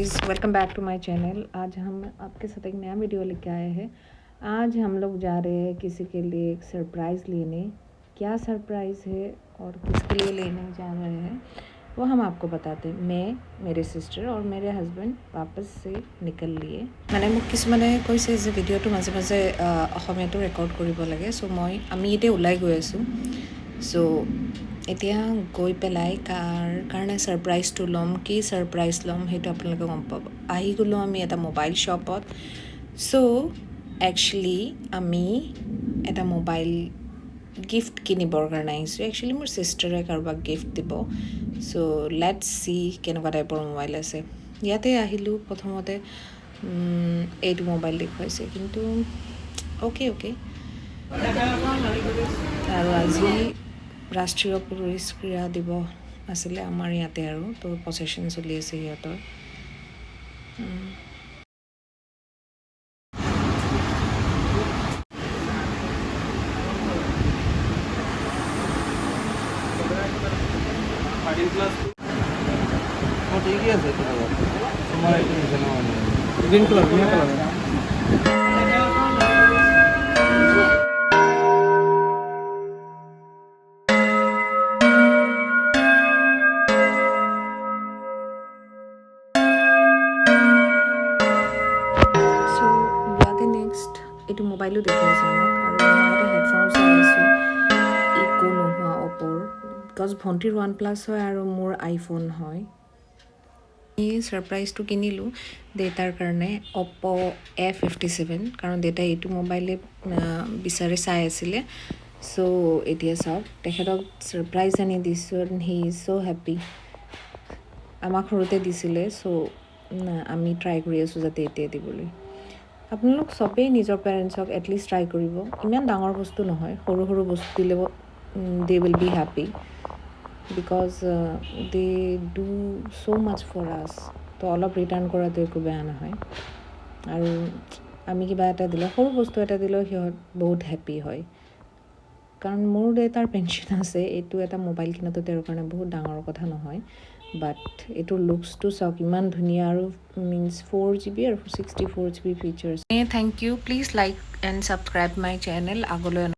Guys, welcome back to my channel. आज हम आपके साथ एक नया वीडियो लेके आए हैं। आज हम लोग जा रहे हैं किसी के लिए एक सरप्राइज़ लेने। क्या सरप्राइज़ है और किसके लिए लेने जा रहे हैं वो हम आपको बताते हैं। मैं, मेरे सिस्टर और मेरे हस्बैंड वापस से निकल लिए। মানে মোক কিছুমানে কৈছে যে ভিডিঅ'টো মাজে মাজে অসমীয়াটো ৰেকৰ্ড কৰিব লাগে। চ' আমি এতিয়া ওলাই গৈ আছোঁ। চ' এতিয়া গৈ পেলাই কাৰ কাৰণে ছাৰপ্ৰাইজটো ল'ম, কি ছাৰপ্ৰাইজ ল'ম সেইটো আপোনালোকে গম পাব। আহি গ'লোঁ আমি এটা মোবাইল শ্বপত। চ' একচুৱেলি আমি এটা মোবাইল গিফ্ট কিনিবৰ কাৰণে আহিছোঁ। একচুৱেলি মোৰ ছিষ্টাৰে কাৰোবাক গিফ্ট দিব। চ' লেটছ চি কেনেকুৱা টাইপৰ মোবাইল আছে। ইয়াতে আহিলোঁ, প্ৰথমতে এইটো মোবাইল দেখুৱাইছে, কিন্তু অ'কে আৰু আজি ৰাষ্ট্ৰীয় পুৰুষ ক্ৰীড়া দিৱস আছিলে আমাৰ ইয়াতে, আৰু তো প্ৰচেশ্যন চলি আছে সিহঁতৰ। ঠিকই আছে, তোমাৰ একটু মিশে নেওয়া গ্ৰিন কালাৰ এইটো মোবাইলো দেখুৱাইছে আমাক, আৰু মই এটা হেডফোন চাই আছোঁ ইকো নোহোৱা অপ'ৰ, বিকজ ভণ্টিৰ OnePlus হয় আৰু মোৰ আইফোন হয়। এই ছাৰপ্ৰাইজটো কিনিলোঁ দেউতাৰ কাৰণে, অপ' A57, কাৰণ দেউতাই এইটো মোবাইলে বিচাৰি চাই আছিলে। চ' এতিয়া চাওক, তেখেতক ছাৰপ্ৰাইজ আনি দিছোঁ, হি ইজ ছ' হেপ্পী। আমাক সৰুতে দিছিলে, চ' আমি ট্ৰাই কৰি আছোঁ যাতে এতিয়া দিবলৈ। আপোনালোক চবেই নিজৰ পেৰেণ্টছক এটলিষ্ট ট্ৰাই কৰিব। ইমান ডাঙৰ বস্তু নহয়, সৰু সৰু বস্তু দিলে they will be happy, because they do so' much for us. তো অলপ ৰিটাৰ্ণ কৰাটো একো বেয়া নহয়। আৰু আমি কিবা এটা দিলেও, সৰু বস্তু এটা দিলেও সিহঁত বহুত হেপ্পী হয়। কাৰণ মোৰ দেউতাৰ পেঞ্চন আছে, এইটো এটা মোবাইল কিনাটো তেওঁৰ কাৰণে বহুত ডাঙৰ কথা নহয়। বাট এইটোৰ লুকছটো চাওক, ইমান ধুনীয়া, আৰু মিনছ 4GB আৰু 64GB features. Thank you, please like and subscribe my channel. আগলৈ